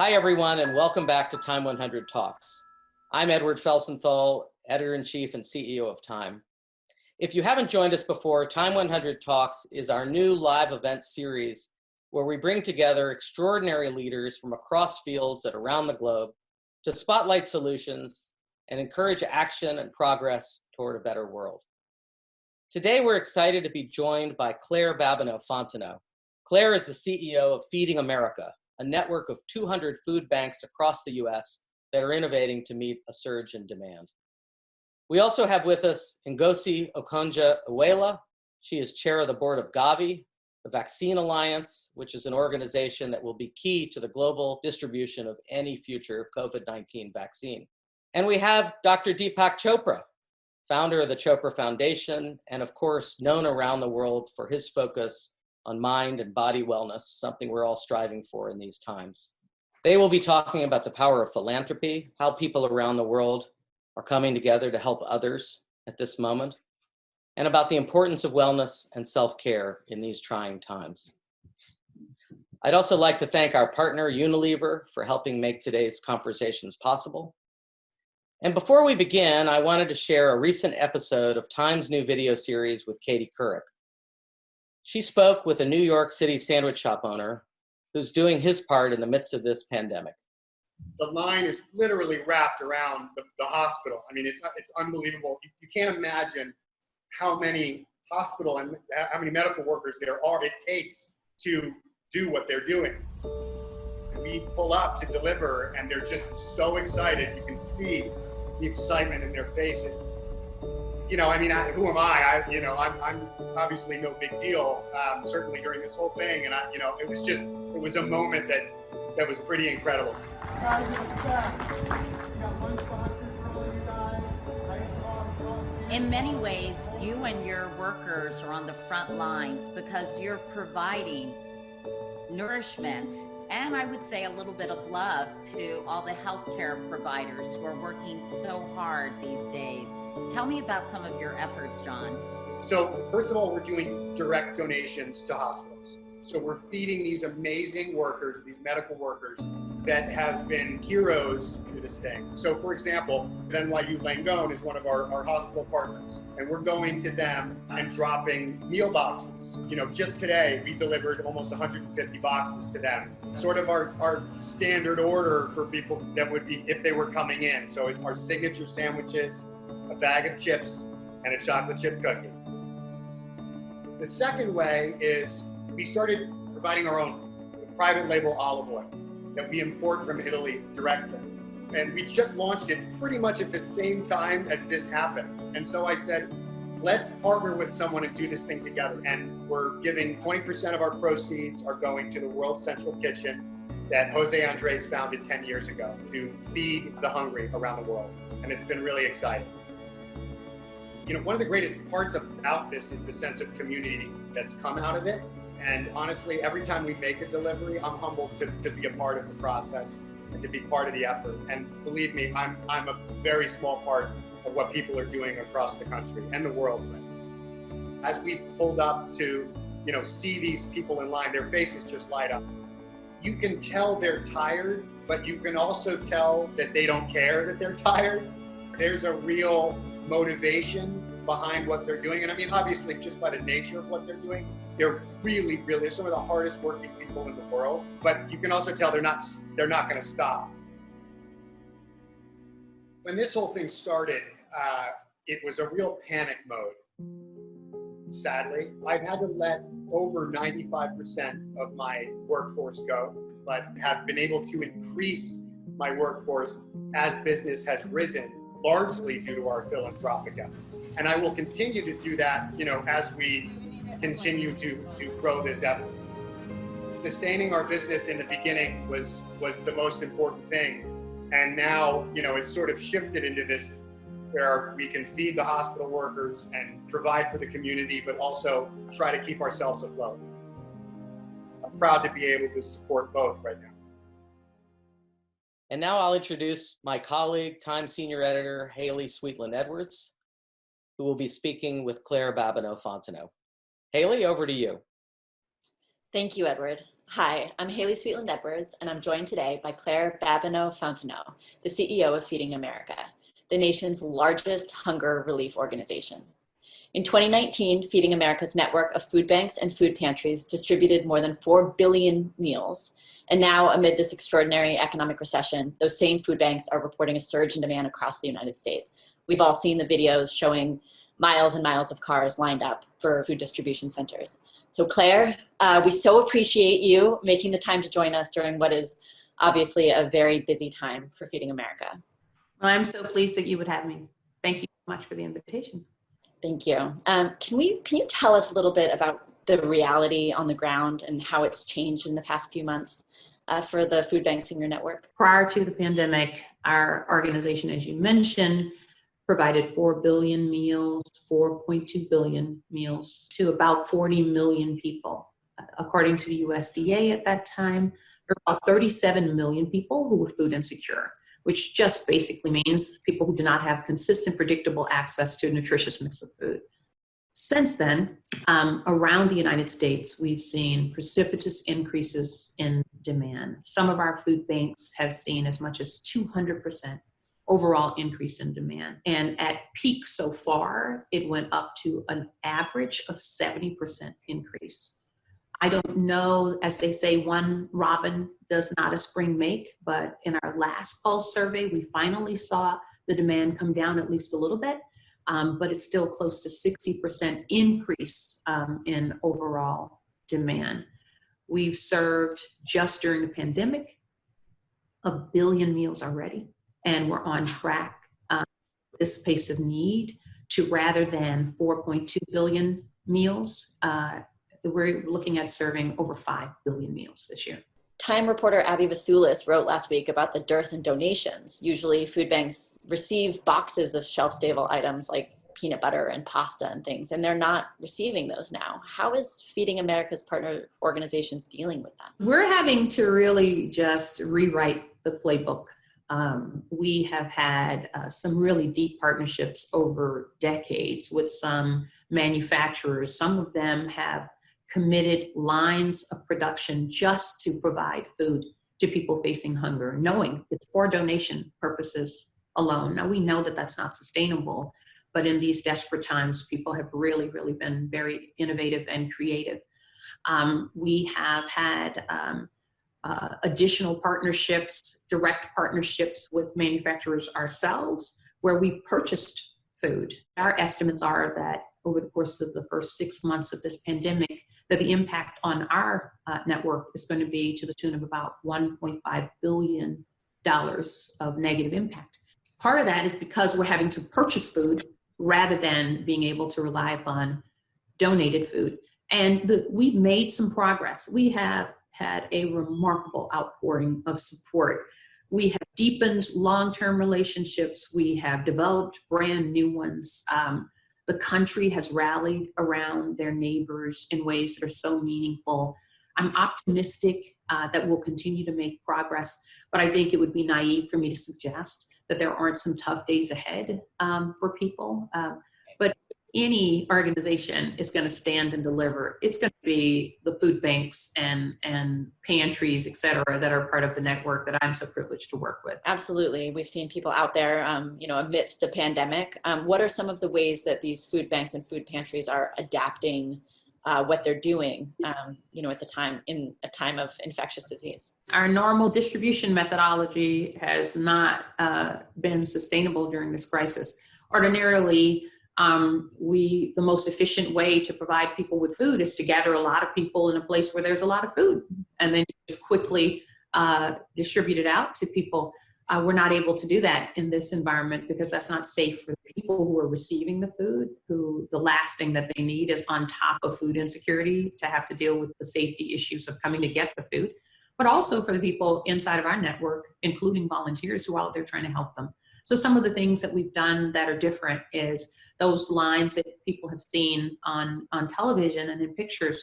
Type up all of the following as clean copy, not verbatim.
Hi, everyone, and welcome back to Time 100 Talks. I'm Edward Felsenthal, Editor-in-Chief and CEO of Time. If you haven't joined us before, Time 100 Talks is our new live event series where we bring together extraordinary leaders from across fields and around the globe to spotlight solutions and encourage action and progress toward a better world. Today, we're excited to be joined by Claire Babineaux-Fontenot. Claire is the CEO of Feeding America, a network of 200 food banks across the US that are innovating to meet a surge in demand. We also have with us Ngozi Okonjo-Iweala. She is chair of the board of Gavi, the Vaccine Alliance, which is an organization that will be key to the global distribution of any future COVID-19 vaccine. And we have Dr. Deepak Chopra, founder of the Chopra Foundation, and of course, known around the world for his focus on mind and body wellness, something we're all striving for in these times. They will be talking about the power of philanthropy, how people around the world are coming together to help others at this moment, and about the importance of wellness and self-care in these trying times. I'd also like to thank our partner, Unilever, for helping make today's conversations possible. And before we begin, I wanted to share a recent episode of Time's new video series with Katie Couric. She spoke with a New York City sandwich shop owner who's doing his part in the midst of this pandemic. The line is literally wrapped around the hospital. I mean, it's unbelievable. You can't imagine how many hospital and how many medical workers it takes to do what they're doing. We pull up to deliver and they're just so excited. You can see the excitement in their faces. You know, I mean, who am I? I'm obvious't no big deal, certainly during this whole thing. And it was a moment that was pretty incredible. In many ways, you and your workers are on the front lines because you're providing nourishment and I would say a little bit of love to all the healthcare providers who are working so hard these days. Tell me about some of your efforts, John. So first of all, we're doing direct donations to hospitals. So we're feeding these amazing workers, these medical workers that have been heroes to this thing. So for example, NYU Langone is one of our hospital partners, and we're going to them and dropping meal boxes. You know, just today we delivered almost 150 boxes to them. Sort of our standard order for people that would be if they were coming in. So it's our signature sandwiches, a bag of chips, and a chocolate chip cookie. The second way is we started providing our own private label olive oil that we import from Italy directly. And we just launched it pretty much at the same time as this happened. And so I said, let's partner with someone and do this thing together. And we're giving 20% of our proceeds are going to the World Central Kitchen that Jose Andres founded 10 years ago to feed the hungry around the world. And it's been really exciting. You know, one of the greatest parts about this is the sense of community that's come out of it. And honestly, every time we make a delivery, I'm humbled to be a part of the process and to be part of the effort. And believe me, I'm a very small part of what people are doing across the country and the world. As we've pulled up to, see these people in line, their faces just light up. You can tell they're tired, but you can also tell that they don't care that they're tired. There's a real motivation behind what they're doing. And I mean, obviously, just by the nature of what they're doing, they're really some of the hardest working people in the world. But you can also tell they're not going to stop. When this whole thing started, it was a real panic mode. Sadly, I've had to let over 95% of my workforce go, but have been able to increase my workforce as business has risen, largely due to our philanthropic efforts. And I will continue to do that, as we continue to grow this effort. Sustaining our business in the beginning was the most important thing. And now, it's sort of shifted into this where we can feed the hospital workers and provide for the community, but also try to keep ourselves afloat. I'm proud to be able to support both right now. And now I'll introduce my colleague, Time Senior Editor, Haley Sweetland-Edwards, who will be speaking with Claire Babineaux-Fontenot. Haley, over to you. Thank you, Edward. Hi, I'm Haley Sweetland-Edwards, and I'm joined today by Claire Babineaux-Fontenot, the CEO of Feeding America, the nation's largest hunger relief organization. In 2019, Feeding America's network of food banks and food pantries distributed more than 4 billion meals. And now, amid this extraordinary economic recession, those same food banks are reporting a surge in demand across the United States. We've all seen the videos showing miles and miles of cars lined up for food distribution centers. So Claire, we so appreciate you making the time to join us during what is obviously a very busy time for Feeding America. Well, I'm so pleased that you would have me. Thank you so much for the invitation. Thank you. Can you tell us a little bit about the reality on the ground and how it's changed in the past few months for the food banks in your network? Prior to the pandemic, our organization, as you mentioned, provided 4 billion meals, 4.2 billion meals to about 40 million people. According to the USDA at that time, there were about 37 million people who were food insecure, which just basically means people who do not have consistent, predictable access to a nutritious mix of food. Since then, around the United States, we've seen precipitous increases in demand. Some of our food banks have seen as much as 200% overall increase in demand. And at peak so far, it went up to an average of 70% increase. I don't know, as they say, one robin does not a spring make, but in our last pulse survey, we finally saw the demand come down at least a little bit, but it's still close to 60% increase in overall demand. We've served, just during the pandemic, 1 billion meals already, and we're on track this pace of need to, rather than 4.2 billion meals, we're looking at serving over 5 billion meals this year. Time reporter Abby Vasulis wrote last week about the dearth in donations. Usually food banks receive boxes of shelf-stable items like peanut butter and pasta and things, and they're not receiving those now. How is Feeding America's partner organizations dealing with that? We're having to really just rewrite the playbook. We have had some really deep partnerships over decades with some manufacturers. Some of them have committed lines of production just to provide food to people facing hunger, knowing it's for donation purposes alone. Now, we know that that's not sustainable, but in these desperate times, people have really, really been very innovative and creative. We have had additional partnerships, direct partnerships with manufacturers ourselves, where we've purchased food. Our estimates are that over the course of the first 6 months of this pandemic, that the impact on our network is going to be to the tune of about $1.5 billion of negative impact. Part of that is because we're having to purchase food rather than being able to rely upon donated food. And we've made some progress. We have had a remarkable outpouring of support. We have deepened long-term relationships. We have developed brand new ones. The country has rallied around their neighbors in ways that are so meaningful. I'm optimistic that we'll continue to make progress, but I think it would be naive for me to suggest that there aren't some tough days ahead for people. But any organization is going to stand and deliver. It's going to be the food banks and pantries, et cetera, that are part of the network that I'm so privileged to work with. Absolutely. We've seen people out there, amidst a pandemic. What are some of the ways that these food banks and food pantries are adapting what they're doing, at the time, in a time of infectious disease? Our normal distribution methodology has not been sustainable during this crisis. Ordinarily, the most efficient way to provide people with food is to gather a lot of people in a place where there's a lot of food and then just quickly distribute it out to people. We're not able to do that in this environment because that's not safe for the people who are receiving the food, who the last thing that they need is, on top of food insecurity, to have to deal with the safety issues of coming to get the food, but also for the people inside of our network, including volunteers who are out there trying to help them. So some of the things that we've done that are different is those lines that people have seen on television and in pictures.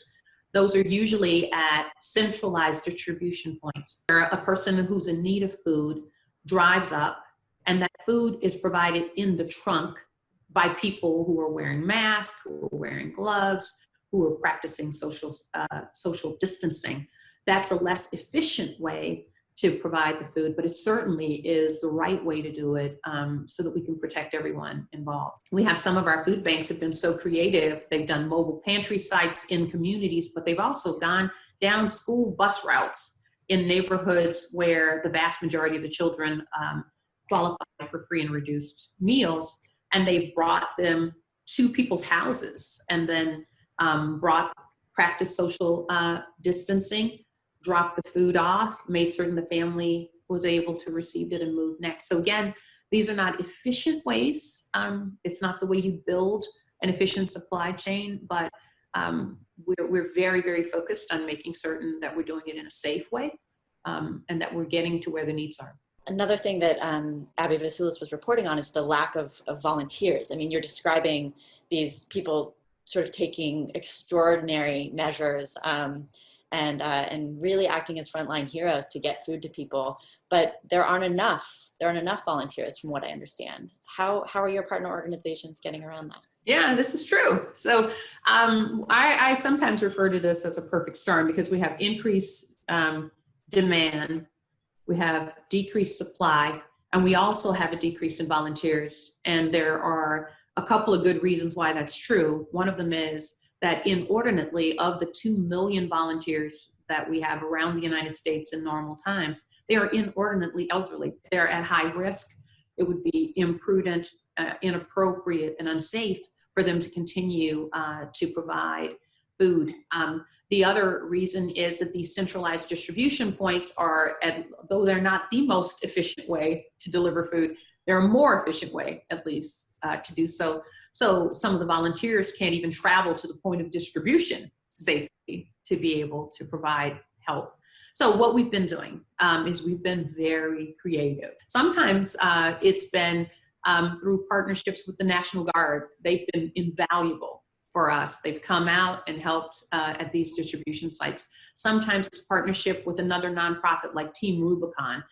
Those are usually at centralized distribution points where a person who's in need of food drives up, and that food is provided in the trunk by people who are wearing masks, who are wearing gloves, who are practicing social distancing. That's a less efficient way to provide the food, but it certainly is the right way to do it, so that we can protect everyone involved. We have some of our food banks have been so creative. They've done mobile pantry sites in communities, but they've also gone down school bus routes in neighborhoods where the vast majority of the children qualify for free and reduced meals, and they've brought them to people's houses and then practice social distancing, dropped the food off, made certain the family was able to receive it and move next. So again, these are not efficient ways. It's not the way you build an efficient supply chain, but we're very, very focused on making certain that we're doing it in a safe way, and that we're getting to where the needs are. Another thing that Abby Vasilis was reporting on is the lack of volunteers. I mean, you're describing these people sort of taking extraordinary measures and really acting as frontline heroes to get food to people, but there aren't enough volunteers from what I understand. How are your partner organizations getting around that? Yeah, this is true. So I sometimes refer to this as a perfect storm, because we have increased demand, we have decreased supply, and we also have a decrease in volunteers. And there are a couple of good reasons why that's true. One of them is that inordinately, of the 2 million volunteers that we have around the United States in normal times, they are inordinately elderly. They're at high risk. It would be imprudent, inappropriate, and unsafe for them to continue to provide food. The other reason is that these centralized distribution points are, though they're not the most efficient way to deliver food, they're a more efficient way, at least, to do so. So some of the volunteers can't even travel to the point of distribution safely to be able to provide help. So what we've been doing is we've been very creative. Sometimes it's been through partnerships with the National Guard. They've been invaluable for us. They've come out and helped at these distribution sites. Sometimes it's partnership with another nonprofit like Team Rubicon,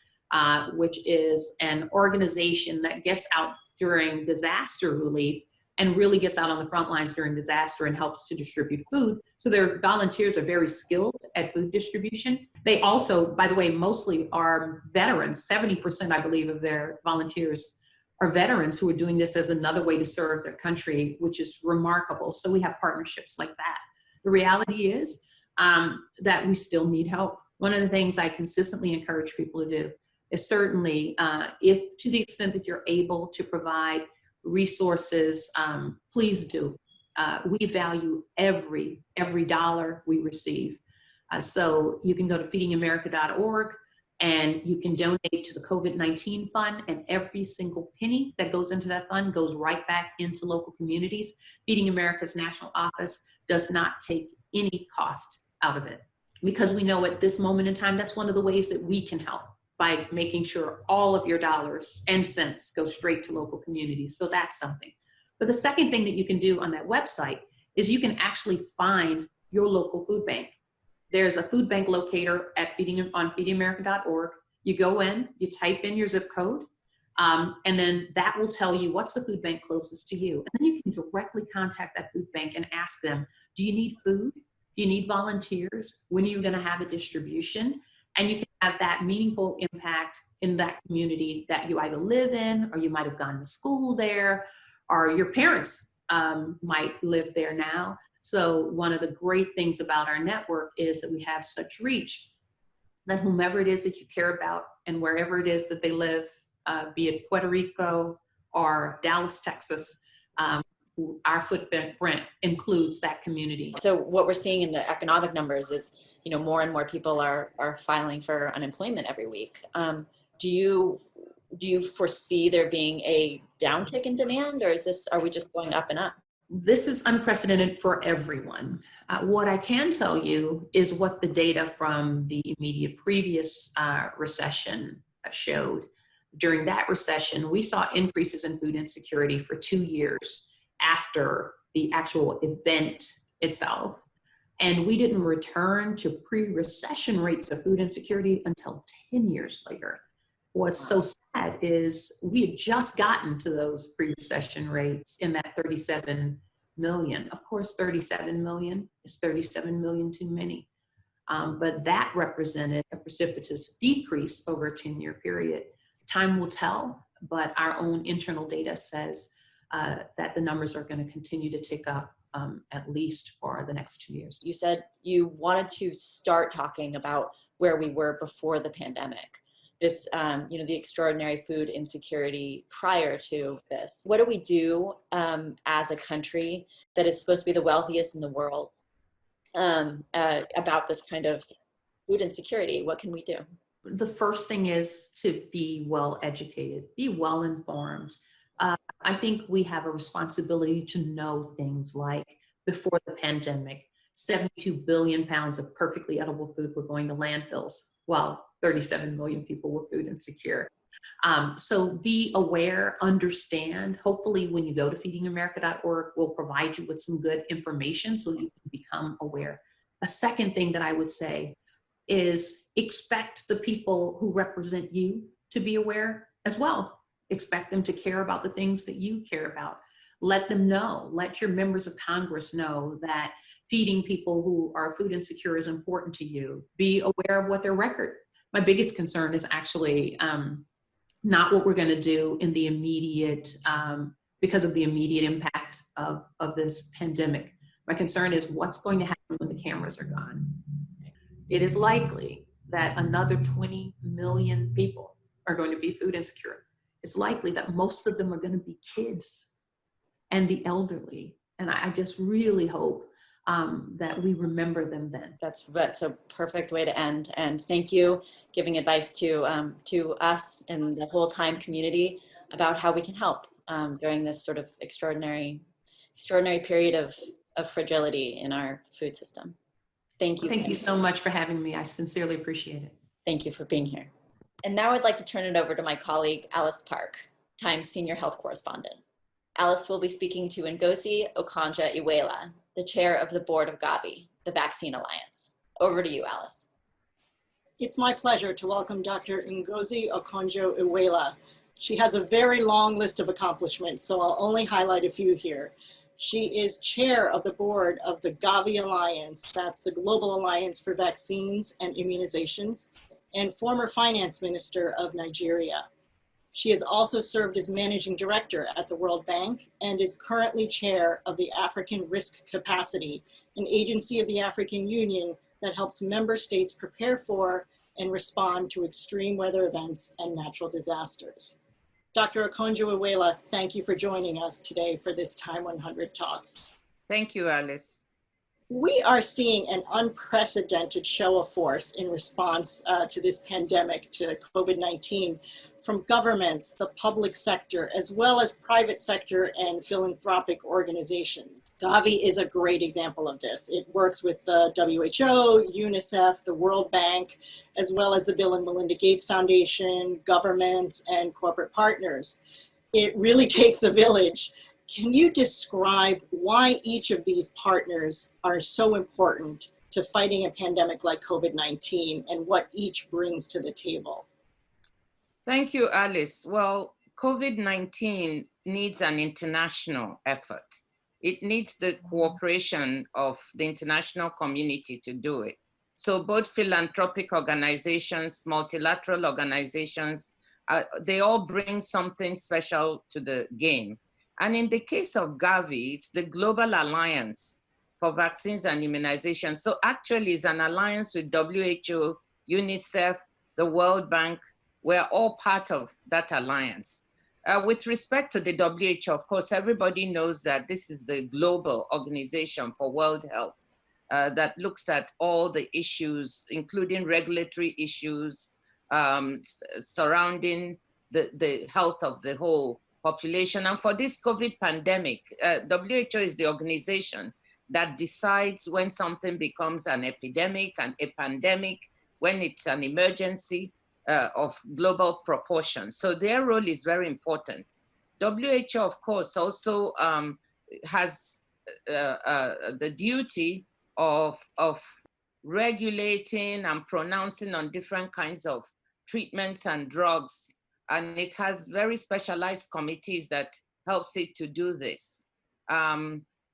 which is an organization that gets out during disaster relief and really gets out on the front lines during disaster and helps to distribute food. So their volunteers are very skilled at food distribution. They also, by the way, mostly are veterans. 70%, I believe, of their volunteers are veterans who are doing this as another way to serve their country, which is remarkable. So we have partnerships like that. The reality is that we still need help. One of the things I consistently encourage people to do is certainly, if to the extent that you're able to provide resources, please do. We value every dollar we receive. So you can go to feedingamerica.org and you can donate to the COVID-19 fund, and every single penny that goes into that fund goes right back into local communities. Feeding America's national office does not take any cost out of it, because we know at this moment in time, that's one of the ways that we can help, by making sure all of your dollars and cents go straight to local communities. So that's something. But the second thing that you can do on that website is you can actually find your local food bank. There's a food bank locator at on feedingamerica.org. You go in, you type in your zip code, and then that will tell you what's the food bank closest to you. And then you can directly contact that food bank and ask them, do you need food? Do you need volunteers? When are you going to have a distribution? And you can have that meaningful impact in that community that you either live in, or you might have gone to school there, or your parents might live there now. So one of the great things about our network is that we have such reach that whomever it is that you care about and wherever it is that they live, be it Puerto Rico or Dallas, Texas, our footprint includes that community. So what we're seeing in the economic numbers is, more and more people are filing for unemployment every week. Do you foresee there being a downtick in demand, or are we just going up and up? This is unprecedented for everyone. What I can tell you is what the data from the immediate previous recession showed. During that recession, we saw increases in food insecurity for 2 years after the actual event itself. And we didn't return to pre-recession rates of food insecurity until 10 years later. What's so sad is we had just gotten to those pre-recession rates in that 37 million. Of course, 37 million is 37 million too many. but that represented a precipitous decrease over a 10-year period. Time will tell, but our own internal data says that the numbers are going to continue to tick up at least for the next 2 years. You said you wanted to start talking about where we were before the pandemic. This, the extraordinary food insecurity prior to this. What do we do as a country that is supposed to be the wealthiest in the world about this kind of food insecurity? What can we do? The first thing is to be well educated, be well informed. I think we have a responsibility to know things like before the pandemic, 72 billion pounds of perfectly edible food were going to landfills, while 37 million people were food insecure. So be aware, understand. Hopefully when you go to feedingamerica.org, we'll provide you with some good information so you can become aware. A second thing that I would say is expect the people who represent you to be aware as well. Expect them to care about the things that you care about. Let them know, let your members of Congress know that feeding people who are food insecure is important to you. Be aware of what their record. My biggest concern is actually not what we're going to do in the immediate, because of the immediate impact of this pandemic. My concern is what's going to happen when the cameras are gone. It is likely that another 20 million people are going to be food insecure. It's likely that most of them are going to be kids and the elderly. And I just really hope that we remember them then. That's a perfect way to end. And thank you, giving advice to us and the whole TIME community about how we can help during this sort of extraordinary period of fragility in our food system. Thank you. Thank you so much for having me. I sincerely appreciate it. Thank you for being here. And now I'd like to turn it over to my colleague, Alice Park, TIME's senior health correspondent. Alice will be speaking to Ngozi Okonjo-Iweala, the chair of the board of Gavi, the Vaccine Alliance. Over to you, Alice. It's my pleasure to welcome Dr. Ngozi Okonjo-Iweala. She has a very long list of accomplishments, so I'll only highlight a few here. She is chair of the board of the Gavi Alliance, that's the Global Alliance for Vaccines and Immunizations, and former finance minister of Nigeria. She has also served as managing director at the World Bank and is currently chair of the African Risk Capacity, an agency of the African Union that helps member states prepare for and respond to extreme weather events and natural disasters. Dr. Okonjo-Iweala, thank you for joining us today for this TIME 100 Talks. Thank you, Alice. We are seeing an unprecedented show of force in response to this pandemic, to COVID-19, from governments, the public sector, as well as private sector and philanthropic organizations. Gavi is a great example of this. It works with the WHO, UNICEF, the World Bank, as well as the Bill and Melinda Gates Foundation, governments, and corporate partners. It really takes a village. Can you describe why each of these partners are so important to fighting a pandemic like COVID-19 and what each brings to the table? Thank you, Alice. Well, COVID-19 needs an international effort. It needs the cooperation of the international community to do it. So both philanthropic organizations, multilateral organizations, they all bring something special to the game. And in the case of Gavi, it's the Global Alliance for Vaccines and Immunizations. So actually it's an alliance with WHO, UNICEF, the World Bank. We're all part of that alliance. With respect to the WHO, of course, everybody knows that this is the global organization for world health that looks at all the issues, including regulatory issues surrounding the health of the whole population. And for this COVID pandemic, WHO is the organization that decides when something becomes an epidemic and a pandemic, when it's an emergency of global proportions. So their role is very important. WHO, of course, also has the duty of regulating and pronouncing on different kinds of treatments and drugs. And it has very specialized committees that helps it to do this.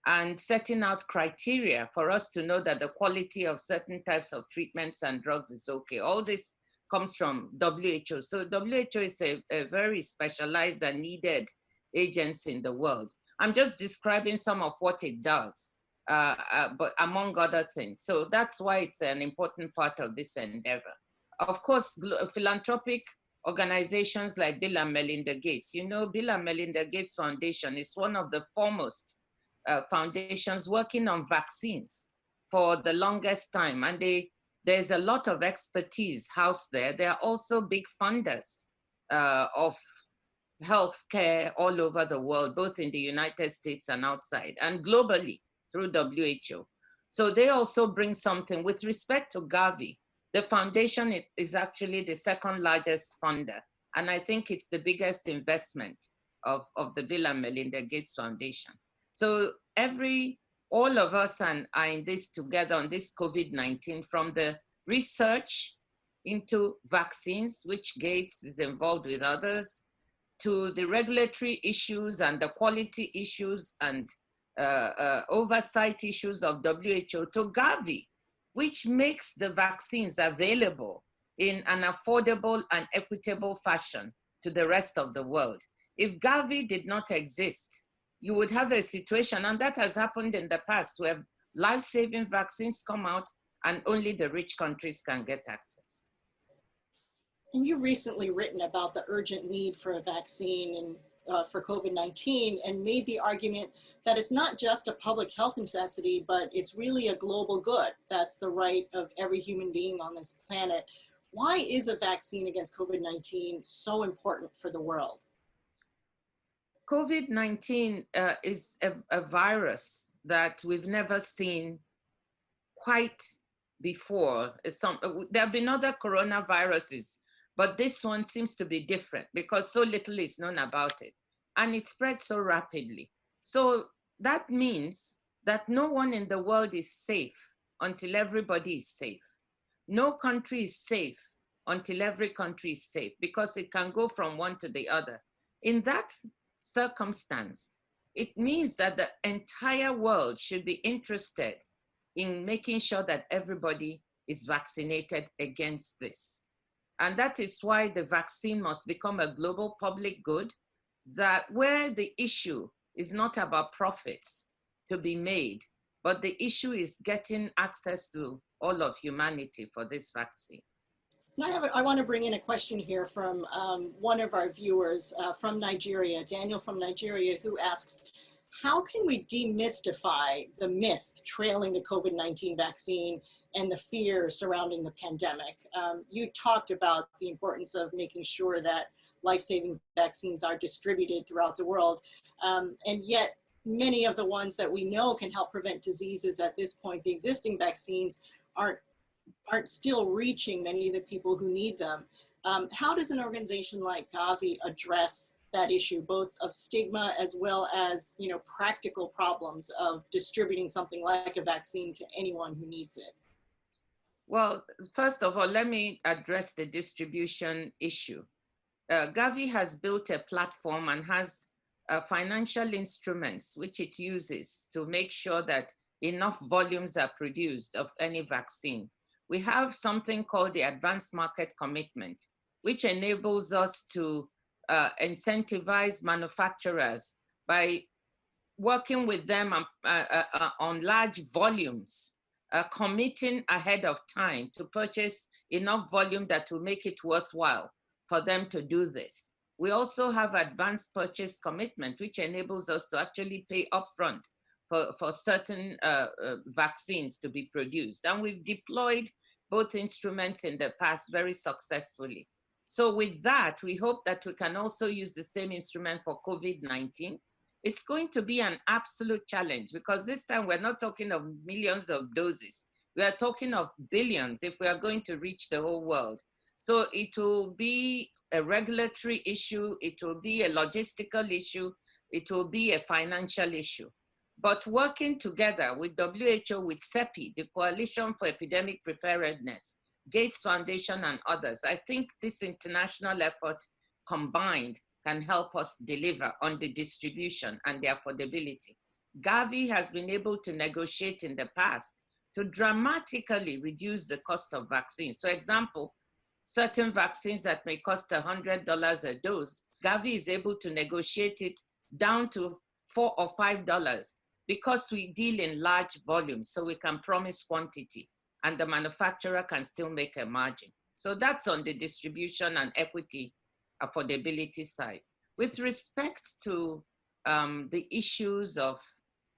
and setting out criteria for us to know that the quality of certain types of treatments and drugs is okay. All this comes from WHO. So WHO is a very specialized and needed agency in the world. I'm just describing some of what it does, but among other things. So that's why it's an important part of this endeavor. Of course, philanthropic organizations like Bill and Melinda Gates. You know, Bill and Melinda Gates Foundation is one of the foremost foundations working on vaccines for the longest time. And there's a lot of expertise housed there. They are also big funders of healthcare all over the world, both in the United States and outside, and globally through WHO. So they also bring something. With respect to Gavi, the foundation is actually the second largest funder. And I think it's the biggest investment of the Bill and Melinda Gates Foundation. So all of us are in this together on this COVID-19, from the research into vaccines, which Gates is involved with others, to the regulatory issues and the quality issues and oversight issues of WHO, to Gavi, which makes the vaccines available in an affordable and equitable fashion to the rest of the world. If Gavi did not exist, you would have a situation, and that has happened in the past, where life-saving vaccines come out and only the rich countries can get access. And you've recently written about the urgent need for a vaccine for COVID-19 and made the argument that it's not just a public health necessity, but it's really a global good. That's the right of every human being on this planet. Why is a vaccine against COVID-19 so important for the world? COVID-19 is a virus that we've never seen quite before. There have been other coronaviruses, but this one seems to be different because so little is known about it. And it spreads so rapidly. So that means that no one in the world is safe until everybody is safe. No country is safe until every country is safe, because it can go from one to the other. In that circumstance, it means that the entire world should be interested in making sure that everybody is vaccinated against this. And that is why the vaccine must become a global public good, that where the issue is not about profits to be made, but the issue is getting access to all of humanity for this vaccine. I want to bring in a question here from one of our viewers from Nigeria, Daniel from Nigeria, who asks, how can we demystify the myth trailing the COVID-19 vaccine and the fear surrounding the pandemic? You talked about the importance of making sure that life-saving vaccines are distributed throughout the world, and yet many of the ones that we know can help prevent diseases at this point, the existing vaccines, aren't still reaching many of the people who need them. How does an organization like Gavi address that issue, both of stigma as well as, you know, practical problems of distributing something like a vaccine to anyone who needs it? Well, first of all, let me address the distribution issue. Gavi has built a platform and has financial instruments which it uses to make sure that enough volumes are produced of any vaccine. We have something called the Advanced Market Commitment, which enables us to incentivize manufacturers by working with them on large volumes, committing ahead of time to purchase enough volume that will make it worthwhile for them to do this. We also have advanced purchase commitment, which enables us to actually pay upfront for certain vaccines to be produced. And we've deployed both instruments in the past very successfully. So with that, we hope that we can also use the same instrument for COVID-19. It's going to be an absolute challenge, because this time we're not talking of millions of doses. We are talking of billions if we are going to reach the whole world. So it will be a regulatory issue, it will be a logistical issue, it will be a financial issue. But working together with WHO, with CEPI, the Coalition for Epidemic Preparedness, Gates Foundation and others, I think this international effort combined can help us deliver on the distribution and the affordability. Gavi has been able to negotiate in the past to dramatically reduce the cost of vaccines. For example, certain vaccines that may cost $100 a dose, Gavi is able to negotiate it down to $4 or $5 because we deal in large volumes, so we can promise quantity and the manufacturer can still make a margin. So that's on the distribution and equity affordability side. With respect to the issues of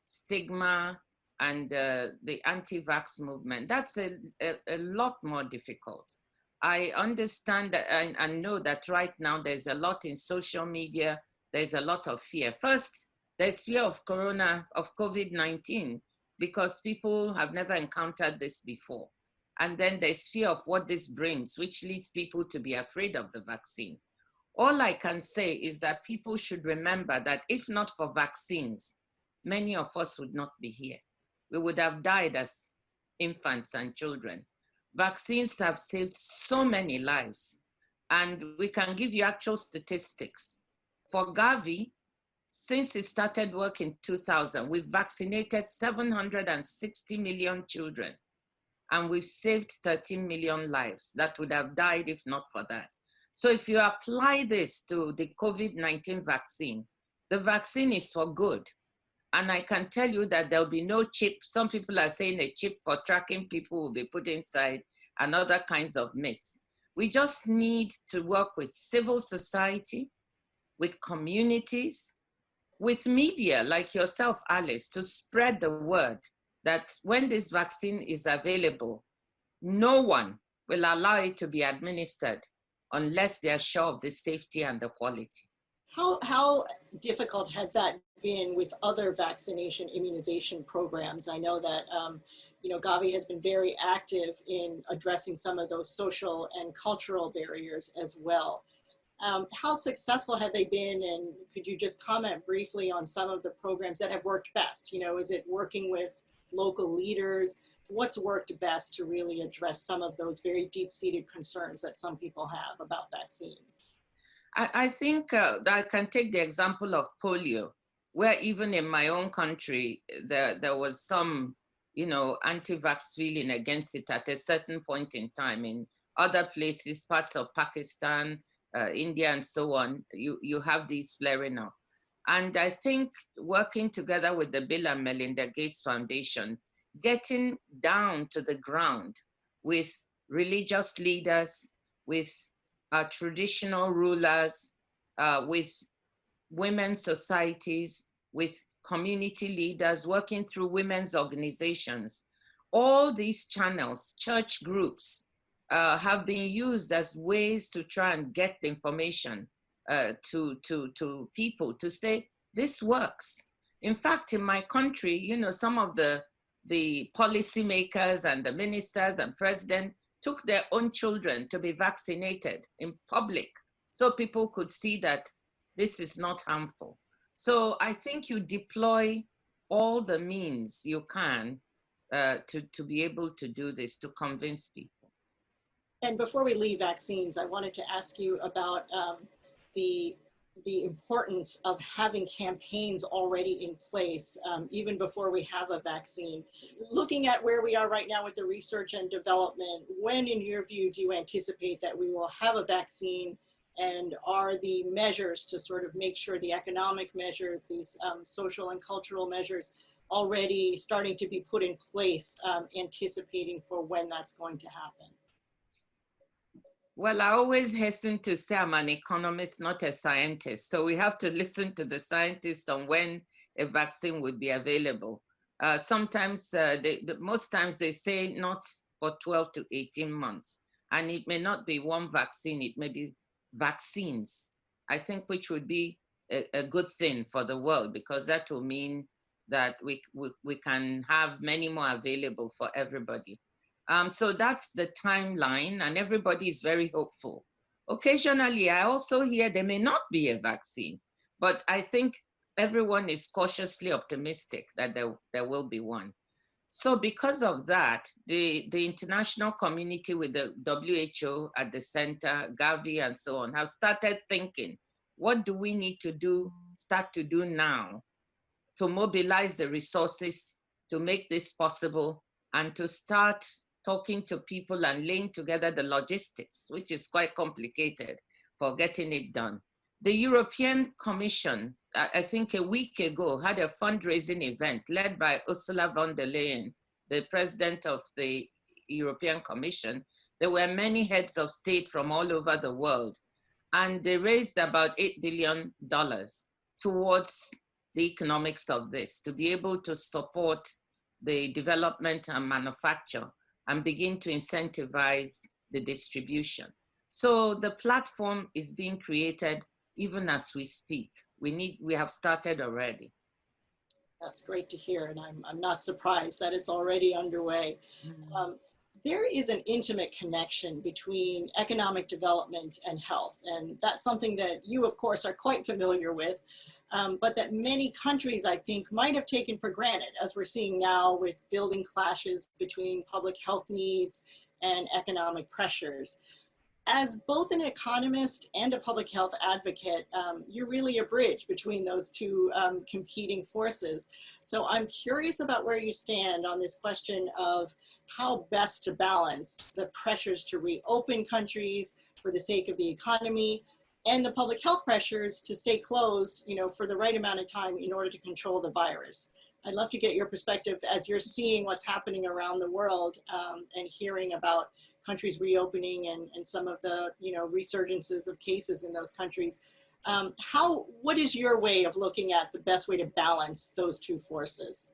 stigma and the anti-vax movement, that's a lot more difficult. I understand that and know that right now there's a lot in social media, there's a lot of fear. First, there's fear of COVID-19, because people have never encountered this before. And then there's fear of what this brings, which leads people to be afraid of the vaccine. All I can say is that people should remember that if not for vaccines, many of us would not be here. We would have died as infants and children. Vaccines have saved so many lives, and we can give you actual statistics. For Gavi, since it started work in 2000, we've vaccinated 760 million children, and we've saved 13 million lives that would have died if not for that. So if you apply this to the COVID-19 vaccine, the vaccine is for good. And I can tell you that there'll be no chip. Some people are saying a chip for tracking people will be put inside, and other kinds of myths. We just need to work with civil society, with communities, with media like yourself, Alice, to spread the word that when this vaccine is available, no one will allow it to be administered unless they are sure of the safety and the quality. How difficult has that been with other vaccination immunization programs? I know that Gavi has been very active in addressing some of those social and cultural barriers as well. How successful have they been, and could you just comment briefly on some of the programs that have worked best? Is it working with local leaders? What's worked best to really address some of those very deep-seated concerns that some people have about vaccines? I think that I can take the example of polio, where even in my own country, there was some, anti-vax feeling against it at a certain point in time. In other places, parts of Pakistan, India, and so on, you have these flaring up. And I think working together with the Bill and Melinda Gates Foundation, getting down to the ground with religious leaders, with traditional rulers, with women's societies, with community leaders, working through women's organizations. All these channels, church groups, have been used as ways to try and get the information to people to say, this works. In fact, in my country, some of the policymakers and the ministers and president took their own children to be vaccinated in public so people could see that this is not harmful. So I think you deploy all the means you can to be able to do this, to convince people. And before we leave vaccines, I wanted to ask you about the importance of having campaigns already in place, even before we have a vaccine. Looking at where we are right now with the research and development, when, in your view, do you anticipate that we will have a vaccine? And are the measures to sort of make sure the economic measures, these social and cultural measures, already starting to be put in place, anticipating for when that's going to happen? Well, I always hasten to say I'm an economist, not a scientist. So we have to listen to the scientists on when a vaccine would be available. Sometimes, most times they say not for 12 to 18 months. And it may not be one vaccine, it may be vaccines, I think, which would be a good thing for the world, because that will mean that we can have many more available for everybody. So that's the timeline, and everybody is very hopeful. Occasionally, I also hear there may not be a vaccine, but I think everyone is cautiously optimistic that there will be one. So because of that, the international community with the WHO at the center, Gavi and so on, have started thinking, what do we need to do, start to do now to mobilize the resources to make this possible and to start talking to people and laying together the logistics, which is quite complicated for getting it done. The European Commission, I think a week ago, had a fundraising event led by Ursula von der Leyen, the president of the European Commission. There were many heads of state from all over the world, and they raised about $8 billion towards the economics of this, to be able to support the development and manufacture and begin to incentivize the distribution. So the platform is being created even as we speak. We have started already. That's great to hear, and I'm not surprised that it's already underway. There is an intimate connection between economic development and health, and that's something that you, of course, are quite familiar with, but that many countries, I think, might have taken for granted, as we're seeing now with building clashes between public health needs and economic pressures. As both an economist and a public health advocate, you're really a bridge between those two competing forces. So I'm curious about where you stand on this question of how best to balance the pressures to reopen countries for the sake of the economy and the public health pressures to stay closed, for the right amount of time in order to control the virus. I'd love to get your perspective as you're seeing what's happening around the world and hearing about countries reopening and some of the resurgences of cases in those countries. What is your way of looking at the best way to balance those two forces?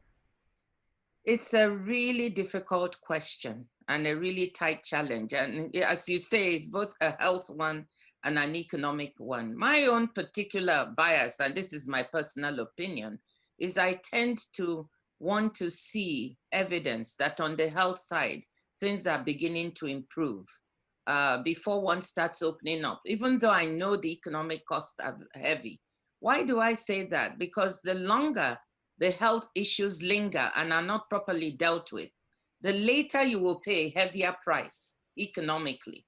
It's a really difficult question and a really tight challenge. And as you say, it's both a health one and an economic one. My own particular bias, and this is my personal opinion, is I tend to want to see evidence that on the health side, things are beginning to improve before one starts opening up, even though I know the economic costs are heavy. Why do I say that? Because the longer the health issues linger and are not properly dealt with, the later you will pay a heavier price economically.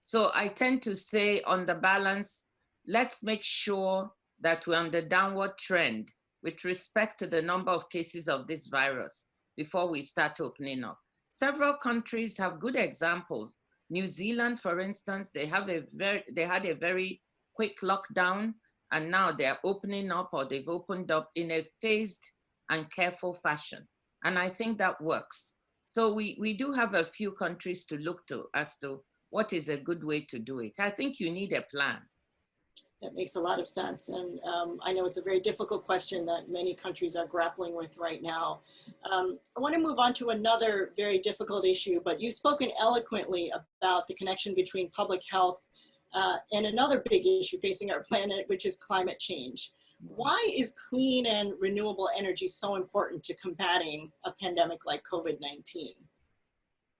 So I tend to say, on the balance, let's make sure that we're on the downward trend with respect to the number of cases of this virus before we start opening up. Several countries have good examples. New Zealand, for instance, they had a very quick lockdown, and now they're opening up, or they've opened up in a phased and careful fashion. And I think that works. So we do have a few countries to look to as to what is a good way to do it. I think you need a plan. That makes a lot of sense. And I know it's a very difficult question that many countries are grappling with right now. I want to move on to another very difficult issue, but you've spoken eloquently about the connection between public health and another big issue facing our planet, which is climate change. Why is clean and renewable energy so important to combating a pandemic like COVID-19?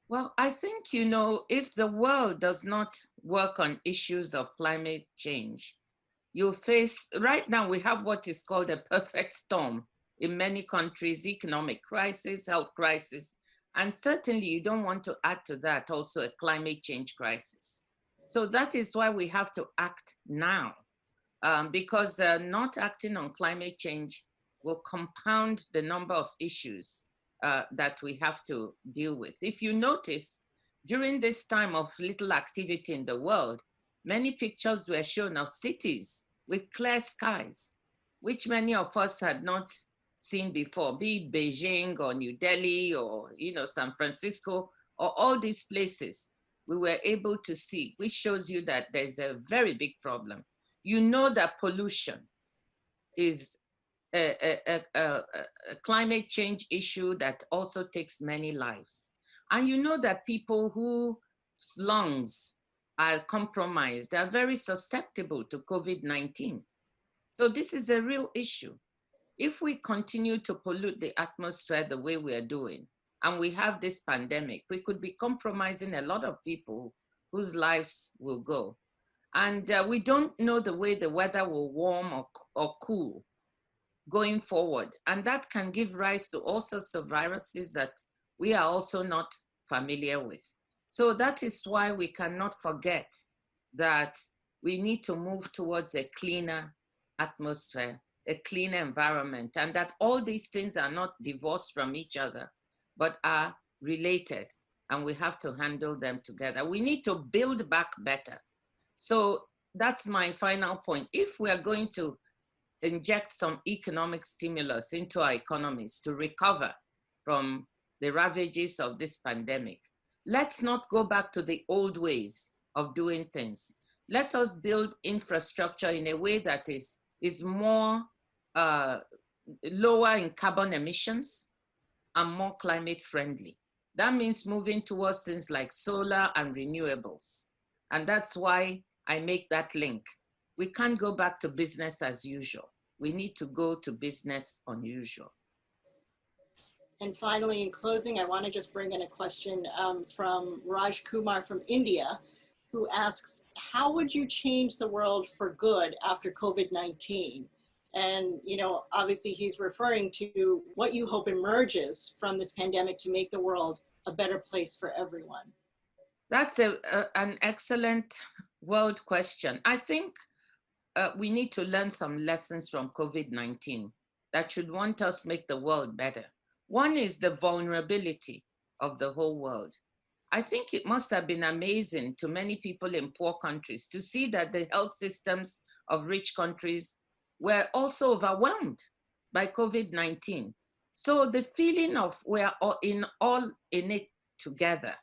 Well, I think, if the world does not work on issues of climate change, you face, right now we have what is called a perfect storm in many countries: economic crisis, health crisis, and certainly you don't want to add to that also a climate change crisis. So that is why we have to act now, because not acting on climate change will compound the number of issues that we have to deal with. If you notice, during this time of little activity in the world, many pictures were shown of cities with clear skies, which many of us had not seen before, be it Beijing or New Delhi or San Francisco, or all these places we were able to see, which shows you that there's a very big problem. That pollution is a climate change issue that also takes many lives. And that people whose lungs are compromised are very susceptible to COVID-19. So this is a real issue. If we continue to pollute the atmosphere the way we are doing, and we have this pandemic, we could be compromising a lot of people whose lives will go. And we don't know the way the weather will warm or cool going forward. And that can give rise to all sorts of viruses that we are also not familiar with. So that is why we cannot forget that we need to move towards a cleaner atmosphere a clean environment, and that all these things are not divorced from each other, but are related, and we have to handle them together. We need to build back better. So that's my final point. If we are going to inject some economic stimulus into our economies to recover from the ravages of this pandemic, let's not go back to the old ways of doing things. Let us build infrastructure in a way that is more lower in carbon emissions and more climate friendly. That means moving towards things like solar and renewables. And that's why I make that link. We can't go back to business as usual. We need to go to business unusual. And finally, in closing, I want to just bring in a question from Raj Kumar from India, who asks, how would you change the world for good after COVID-19? And, you know, obviously he's referring to what you hope emerges from this pandemic to make the world a better place for everyone. That's an excellent world question. I think we need to learn some lessons from COVID-19 that should want us make the world better. One is the vulnerability of the whole world. I think it must have been amazing to many people in poor countries to see that the health systems of rich countries were also overwhelmed by COVID-19. So the feeling of we're all in it together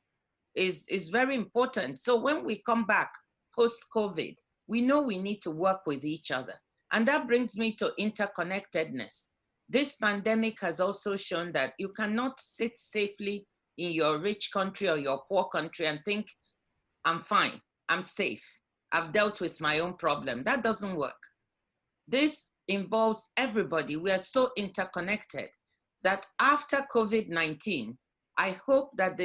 is very important. So when we come back post-COVID, we know we need to work with each other. And that brings me to interconnectedness. This pandemic has also shown that you cannot sit safely in your rich country or your poor country and think, I'm fine, I'm safe, I've dealt with my own problem. That doesn't work. This involves everybody. We are so interconnected that after COVID-19, I hope that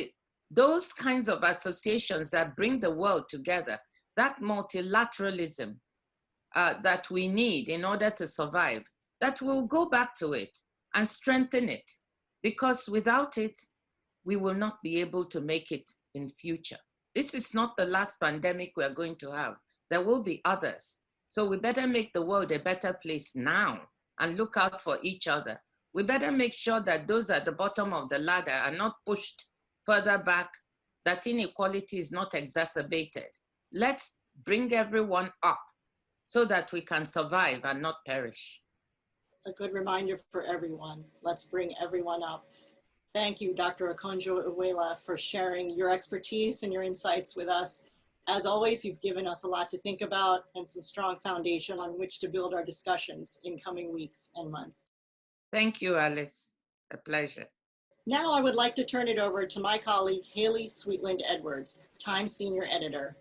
those kinds of associations that bring the world together, that multilateralism that we need in order to survive, that we'll go back to it and strengthen it, because without it, we will not be able to make it in future. This is not the last pandemic we're going to have. There will be others. So we better make the world a better place now and look out for each other. We better make sure that those at the bottom of the ladder are not pushed further back, that inequality is not exacerbated. Let's bring everyone up so that we can survive and not perish. A good reminder for everyone. Let's bring everyone up. Thank you, Dr. Okonjo-Iweala, for sharing your expertise and your insights with us. As always, you've given us a lot to think about and some strong foundation on which to build our discussions in coming weeks and months. Thank you, Alice. A pleasure. Now I would like to turn it over to my colleague, Haley Sweetland Edwards, Time Senior Editor.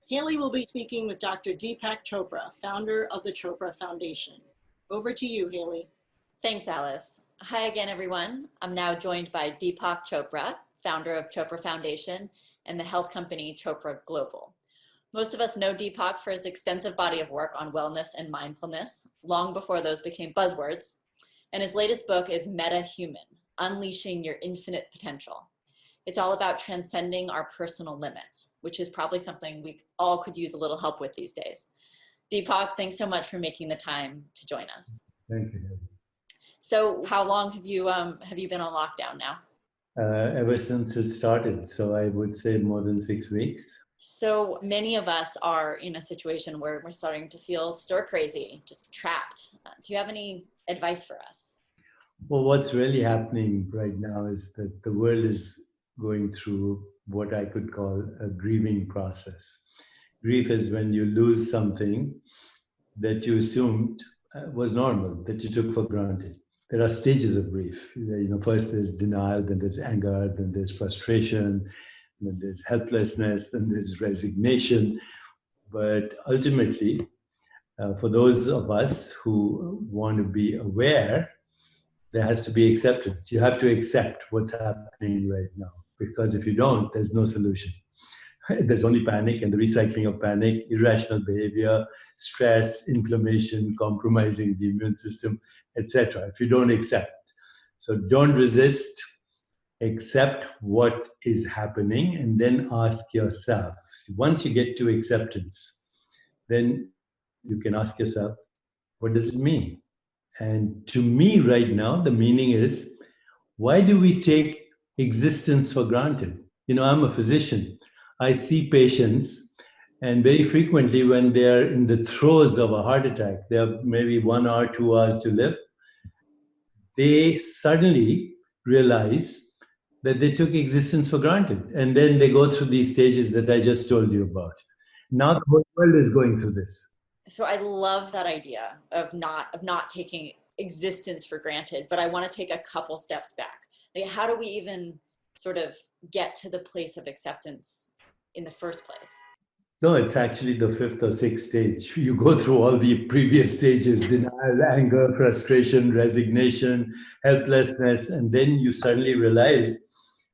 Haley will be speaking with Dr. Deepak Chopra, founder of the Chopra Foundation. Over to you, Haley. Thanks, Alice. Hi again, everyone. I'm now joined by Deepak Chopra, founder of Chopra Foundation and the health company Chopra Global. Most of us know Deepak for his extensive body of work on wellness and mindfulness, long before those became buzzwords. And his latest book is Meta Human, Unleashing Your Infinite Potential. It's all about transcending our personal limits, which is probably something we all could use a little help with these days. Deepak, thanks so much for making the time to join us. Thank you. So how long have you been on lockdown now? Ever since it started, so I would say more than 6 weeks. So many of us are in a situation where we're starting to feel stir crazy, just trapped. Do you have any advice for us? Well, what's really happening right now is that the world is going through what I could call a grieving process. Grief is when you lose something that you assumed was normal, that you took for granted. There are stages of grief. First there's denial, then there's anger, then there's frustration, then there's helplessness, then there's resignation. But ultimately, for those of us who want to be aware, there has to be acceptance. You have to accept what's happening right now, because if you don't, there's no solution. There's only panic and the recycling of panic, irrational behavior, stress, inflammation, compromising the immune system, etc. if you don't accept. So don't resist, accept what is happening, and then ask yourself. Once you get to acceptance, then you can ask yourself, what does it mean? And to me right now, the meaning is, why do we take existence for granted? I'm a physician. I see patients, and very frequently when they're in the throes of a heart attack, they have maybe 1 hour, 2 hours to live, they suddenly realize that they took existence for granted. And then they go through these stages that I just told you about. Now the whole world is going through this. So I love that idea of not taking existence for granted, but I want to take a couple steps back. Like, how do we even sort of get to the place of acceptance in the first place? No, it's actually the fifth or sixth stage. You go through all the previous stages: denial, anger, frustration, resignation, helplessness, and then you suddenly realize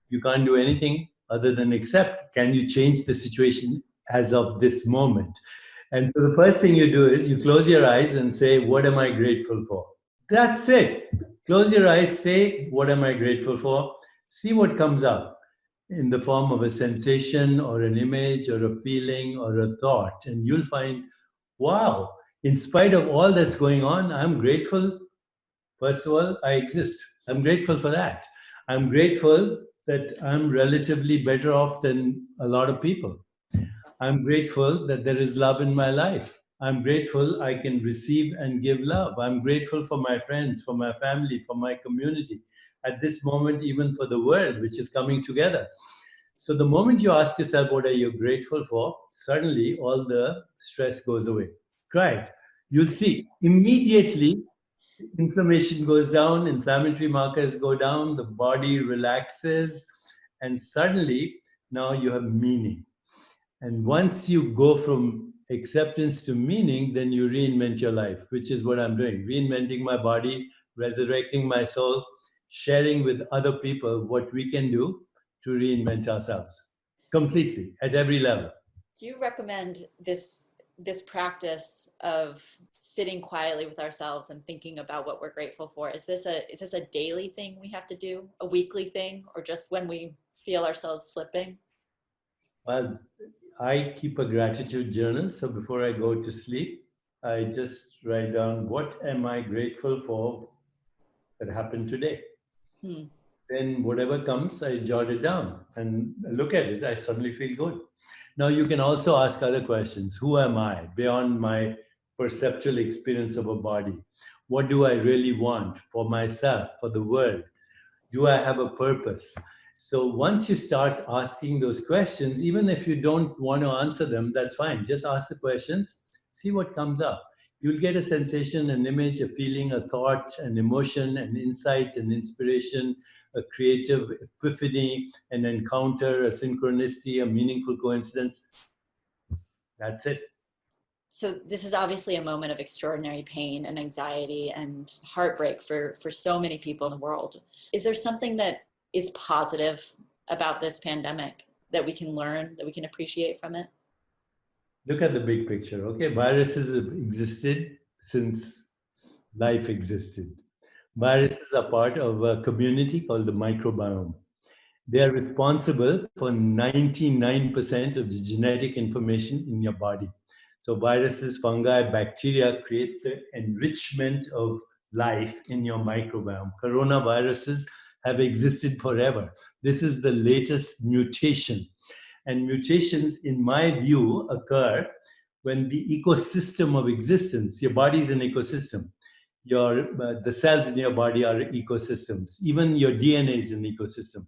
you can't do anything other than accept. Can you change the situation as of this moment? And so the first thing you do is you close your eyes and say, what am I grateful for? That's it. Close your eyes, say, what am I grateful for? See what comes up in the form of a sensation or an image or a feeling or a thought. And you'll find, wow, in spite of all that's going on, I'm grateful. First of all, I exist. I'm grateful for that. I'm grateful that I'm relatively better off than a lot of people. I'm grateful that there is love in my life. I'm grateful I can receive and give love. I'm grateful for my friends, for my family, for my community. At this moment, even for the world, which is coming together. So the moment you ask yourself, what are you grateful for? Suddenly, all the stress goes away. Try it. You'll see immediately inflammation goes down, inflammatory markers go down, the body relaxes, and suddenly now you have meaning. And once you go from acceptance to meaning, then you reinvent your life, which is what I'm doing. Reinventing my body, resurrecting my soul, sharing with other people what we can do to reinvent ourselves completely at every level. Do you recommend this practice of sitting quietly with ourselves and thinking about what we're grateful for? Is this a daily thing we have to do, a weekly thing, or just when we feel ourselves slipping? Well, I keep a gratitude journal. So before I go to sleep, I just write down, what am I grateful for that happened today? Then whatever comes, I jot it down and look at it. I suddenly feel good. Now you can also ask other questions. Who am I beyond my perceptual experience of a body? What do I really want for myself, for the world? Do I have a purpose? So once you start asking those questions, even if you don't want to answer them, that's fine. Just ask the questions, see what comes up. You'll get a sensation, an image, a feeling, a thought, an emotion, an insight, an inspiration, a creative epiphany, an encounter, a synchronicity, a meaningful coincidence. That's it. So this is obviously a moment of extraordinary pain and anxiety and heartbreak for so many people in the world. Is there something that is positive about this pandemic that we can learn, that we can appreciate from it? Look at the big picture. Okay, viruses have existed since life existed. Viruses are part of a community called the microbiome. They are responsible for 99% of the genetic information in your body. So viruses, fungi, bacteria create the enrichment of life in your microbiome. Coronaviruses have existed forever. This is the latest mutation. And mutations, in my view, occur when the ecosystem of existence, your body is an ecosystem. The cells in your body are ecosystems. Even your DNA is an ecosystem.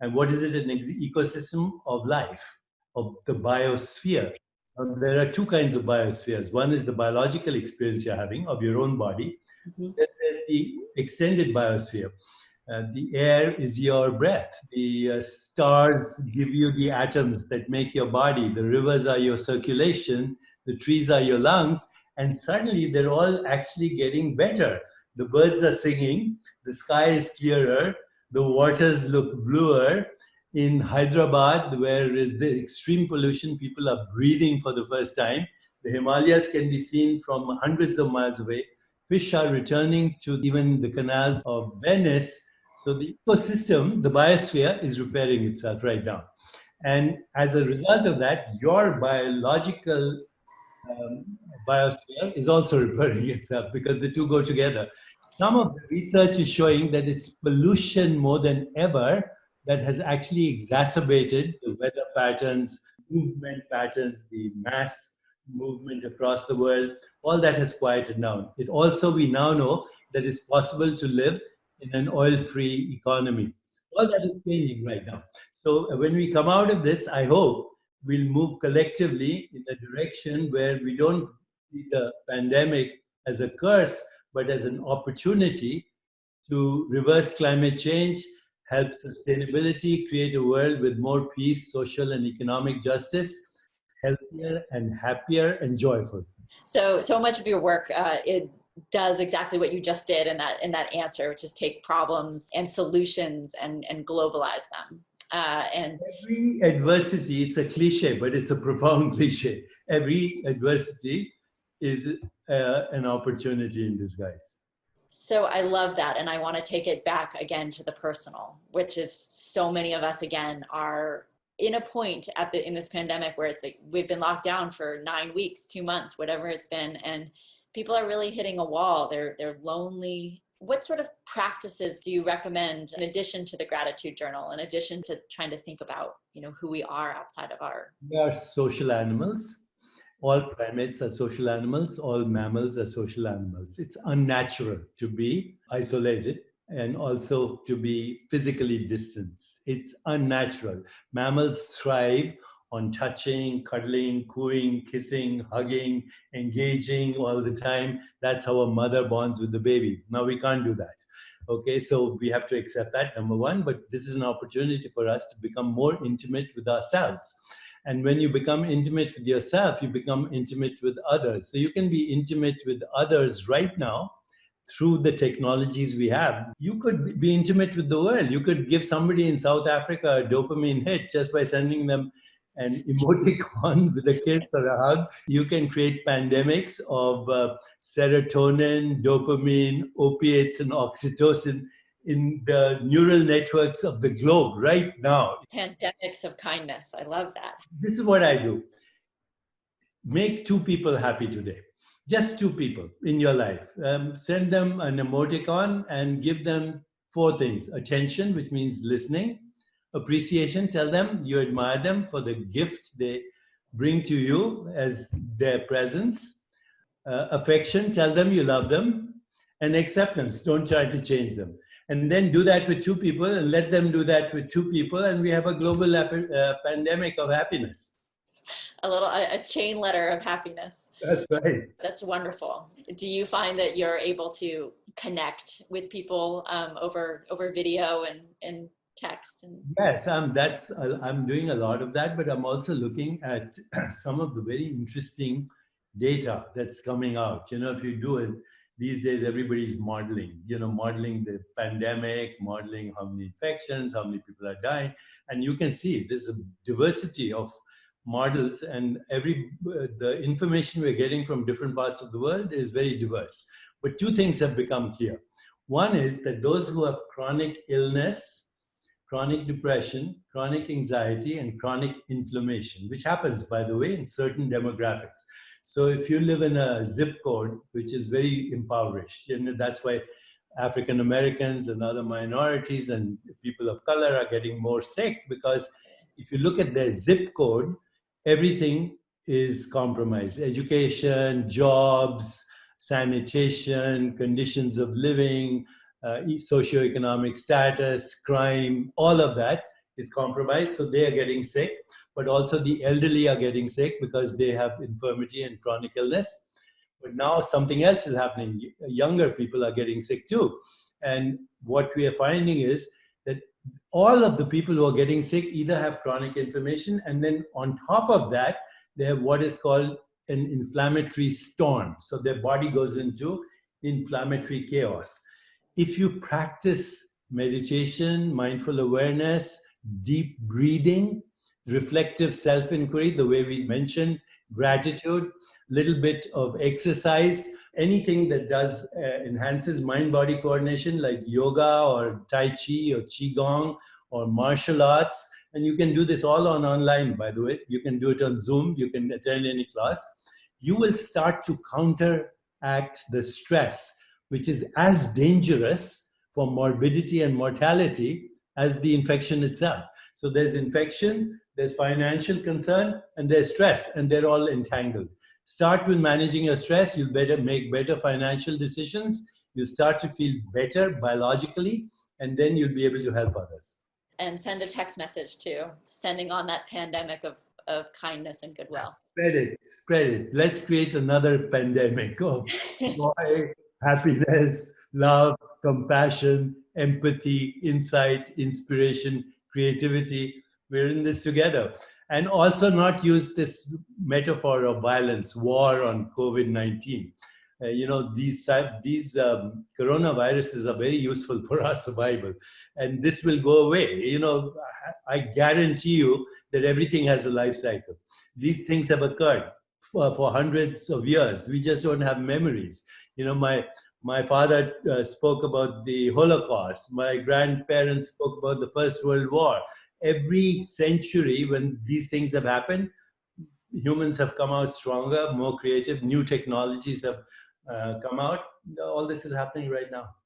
And what is it? An ecosystem of life, of the biosphere. There are two kinds of biospheres. One is the biological experience you're having of your own body. Then there's the extended biosphere. The air is your breath. The stars give you the atoms that make your body. The rivers are your circulation. The trees are your lungs. And suddenly they're all actually getting better. The birds are singing. The sky is clearer. The waters look bluer. In Hyderabad, where is the extreme pollution, people are breathing for the first time. The Himalayas can be seen from hundreds of miles away. Fish are returning to even the canals of Venice. So the ecosystem, the biosphere, is repairing itself right now. And as a result of that, your biological biosphere is also repairing itself because the two go together. Some of the research is showing that it's pollution more than ever that has actually exacerbated the weather patterns, movement patterns, the mass movement across the world. All that has quieted down. It also, we now know that it's possible to live in an oil-free economy. All that is changing right now. So when we come out of this, I hope we'll move collectively in a direction where we don't see the pandemic as a curse, but as an opportunity to reverse climate change, help sustainability, create a world with more peace, social and economic justice, healthier and happier and joyful. So much of your work, it does exactly what you just did in that answer, which is take problems and solutions and globalize them. And every adversity, it's a cliche, but it's a profound cliche. Every adversity is an opportunity in disguise. So I love that. And I want to take it back again to the personal, which is so many of us, again, are in a point in this pandemic where it's like we've been locked down for 9 weeks, 2 months, whatever it's been. And people are really hitting a wall. They're lonely. What sort of practices do you recommend in addition to the gratitude journal, in addition to trying to think about, who we are outside of our... We are social animals. All primates are social animals. All mammals are social animals. It's unnatural to be isolated and also to be physically distant. It's unnatural. Mammals thrive on touching, cuddling, cooing, kissing, hugging, engaging all the time. That's how a mother bonds with the baby. Now we can't do that. Okay, so we have to accept that, number one, but this is an opportunity for us to become more intimate with ourselves. And when you become intimate with yourself, you become intimate with others. So you can be intimate with others right now through the technologies we have. You could be intimate with the world. You could give somebody in South Africa a dopamine hit just by sending them an emoticon with a kiss or a hug. You can create pandemics of serotonin, dopamine, opiates, and oxytocin in the neural networks of the globe right now. Pandemics of kindness. I love that. This is what I do. Make 2 people happy today. Just 2 people in your life. Send them an emoticon and give them 4 things. Attention, which means listening. Appreciation, tell them you admire them for the gift they bring to you as their presence. Affection, tell them you love them. And acceptance, don't try to change them. And then do that with 2 people and let them do that with 2 people. And we have a global pandemic of happiness. A chain letter of happiness. That's right. That's wonderful. Do you find that you're able to connect with people over video and text? Yes, I'm doing a lot of that, but I'm also looking at some of the very interesting data that's coming out. If you do it, these days everybody's modeling, modeling the pandemic, modeling how many infections, how many people are dying. And you can see there's a diversity of models, and the information we're getting from different parts of the world is very diverse. But 2 things have become clear. One is that those who have chronic illness, chronic depression, chronic anxiety, and chronic inflammation, which happens, by the way, in certain demographics. So if you live in a zip code, which is very impoverished, and that's why African Americans and other minorities and people of color are getting more sick, because if you look at their zip code, everything is compromised. Education, jobs, sanitation, conditions of living, socioeconomic status, crime, all of that is compromised. So they are getting sick, but also the elderly are getting sick because they have infirmity and chronic illness. But now something else is happening. Younger people are getting sick too. And what we are finding is that all of the people who are getting sick either have chronic inflammation, and then on top of that, they have what is called an inflammatory storm. So their body goes into inflammatory chaos. If you practice meditation, mindful awareness, deep breathing, reflective self-inquiry, the way we mentioned, gratitude, little bit of exercise, anything that enhances mind-body coordination like yoga or Tai Chi or Qigong or martial arts. And you can do this all online, by the way. You can do it on Zoom. You can attend any class. you will start to counteract the stress, which is as dangerous for morbidity and mortality as the infection itself. So there's infection, there's financial concern, and there's stress, and they're all entangled. Start with managing your stress. You'll make better financial decisions. You'll start to feel better biologically, and then you'll be able to help others. And send a text message too, sending on that pandemic of kindness and goodwill. Spread it. Let's create another pandemic of joy, happiness, love, compassion, empathy, insight, inspiration, creativity. We're in this together. And also not use this metaphor of violence, war on COVID-19. These coronaviruses are very useful for our survival, and this will go away. I guarantee you that everything has a life cycle. These things have occurred for hundreds of years. We just don't have memories. My father spoke about the Holocaust. My grandparents spoke about the First World War. Every century when these things have happened, humans have come out stronger, more creative, new technologies have come out. All this is happening right now.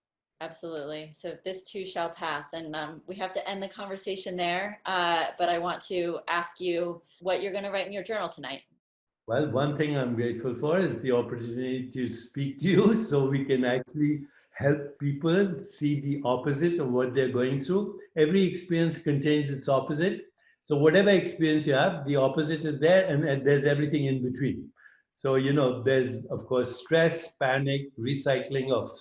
Absolutely. So this too shall pass. And we have to end the conversation there. But I want to ask you what you're going to write in your journal tonight. Well, one thing I'm grateful for is the opportunity to speak to you so we can actually help people see the opposite of what they're going through. Every experience contains its opposite. So whatever experience you have, the opposite is there, and there's everything in between. So, there's, of course, stress, panic, recycling of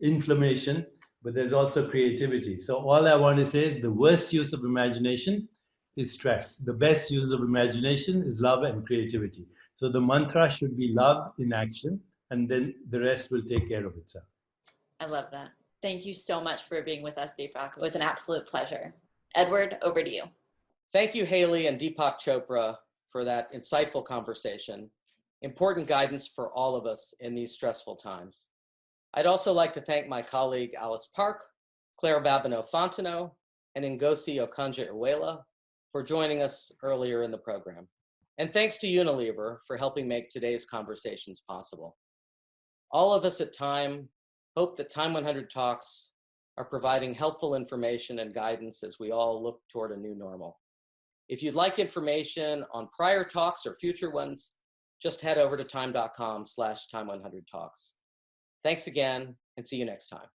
inflammation, but there's also creativity. So all I want to say is the worst use of imagination is stress. The best use of imagination is love and creativity. So the mantra should be love in action, and then the rest will take care of itself. I love that. Thank you so much for being with us, Deepak. It was an absolute pleasure. Edward, over to you. Thank you, Haley and Deepak Chopra, for that insightful conversation. Important guidance for all of us in these stressful times. I'd also like to thank my colleague Alice Park, Claire Babineaux-Fontenot, and Ngozi Okonjo-Iweala for joining us earlier in the program. And thanks to Unilever for helping make today's conversations possible. All of us at Time hope that Time 100 Talks are providing helpful information and guidance as we all look toward a new normal. If you'd like information on prior talks or future ones, just head over to time.com/Time100 Talks. Thanks again, and see you next time.